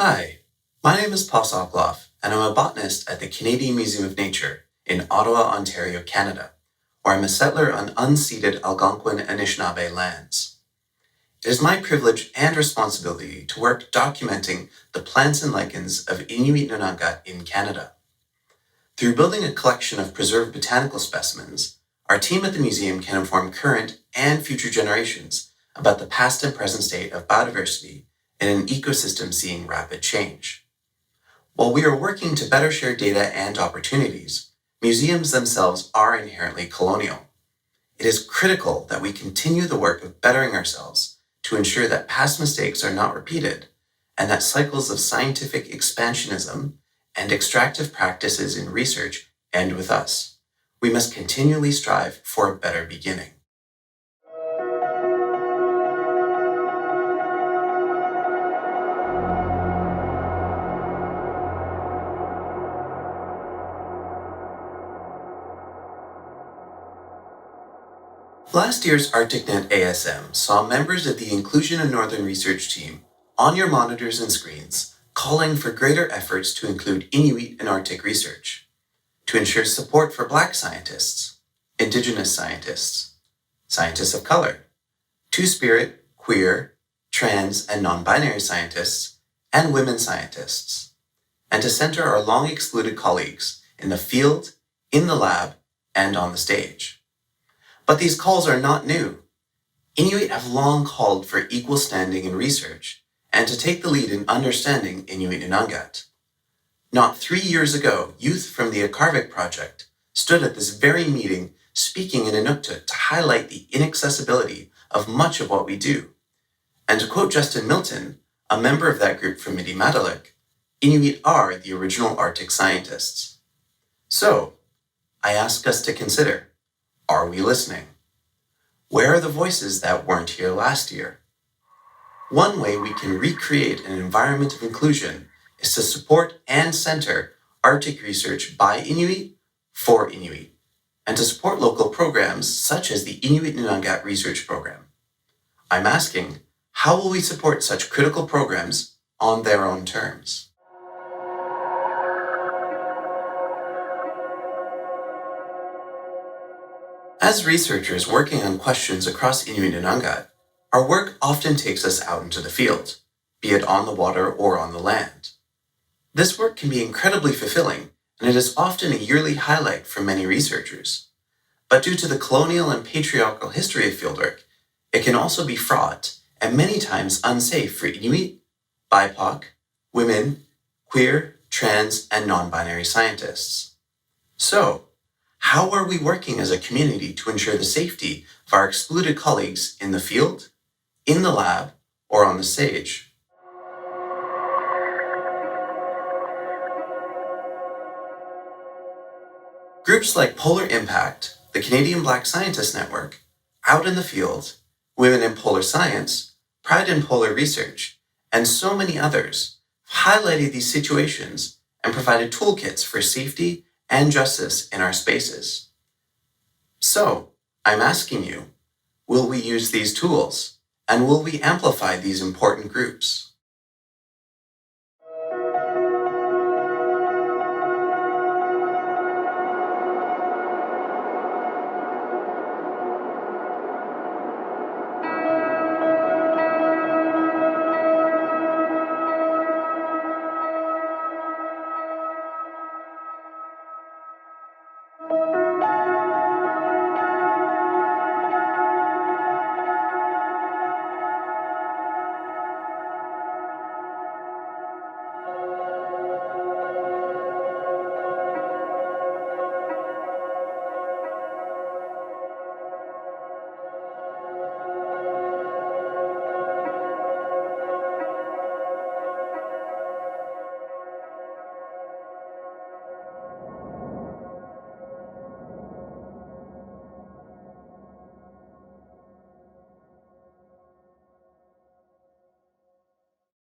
Hi, my name is Paul Sokoloff, and I'm a botanist at the Canadian Museum of Nature in Ottawa, Ontario, Canada, where I'm a settler on unceded Algonquin Anishinaabe lands. It is my privilege and responsibility to work documenting the plants and lichens of Inuit Nunangat in Canada. Through building a collection of preserved botanical specimens, our team at the museum can inform current and future generations about the past and present state of biodiversity in an ecosystem seeing rapid change. While we are working to better share data and opportunities, museums themselves are inherently colonial. It is critical that we continue the work of bettering ourselves to ensure that past mistakes are not repeated, and that cycles of scientific expansionism and extractive practices in research end with us. We must continually strive for a better beginning. Last year's ArcticNet ASM saw members of the Inclusion in Northern Research team on your monitors and screens calling for greater efforts to include Inuit in Arctic research, to ensure support for Black scientists, Indigenous scientists, scientists of color, two-spirit, queer, trans, and non-binary scientists, and women scientists, and to center our long-excluded colleagues in the field, in the lab, and on the stage. But these calls are not new. Inuit have long called for equal standing in research and to take the lead in understanding Inuit Nunangat. Not 3 years ago, youth from the Akarvik project stood at this very meeting speaking in Inuktitut to highlight the inaccessibility of much of what we do. And to quote Justin Milton, a member of that group from Midi-Madalik, Inuit are the original Arctic scientists. So, I ask us to consider, are we listening? Where are the voices that weren't here last year? One way we can recreate an environment of inclusion is to support and center Arctic research by Inuit for Inuit, and to support local programs such as the Inuit Nunangat Research Program. I'm asking, how will we support such critical programs on their own terms? As researchers working on questions across Inuit Nunangat, our work often takes us out into the field, be it on the water or on the land. This work can be incredibly fulfilling, and it is often a yearly highlight for many researchers. But due to the colonial and patriarchal history of fieldwork, it can also be fraught and many times unsafe for Inuit, BIPOC, women, queer, trans, and non-binary scientists. So, how are we working as a community to ensure the safety of our excluded colleagues in the field, in the lab, or on the stage? Groups like Polar Impact, the Canadian Black Scientist Network, Out in the Field, Women in Polar Science, Pride in Polar Research, and so many others have highlighted these situations and provided toolkits for safety and justice in our spaces. So, I'm asking you, will we use these tools, and will we amplify these important groups?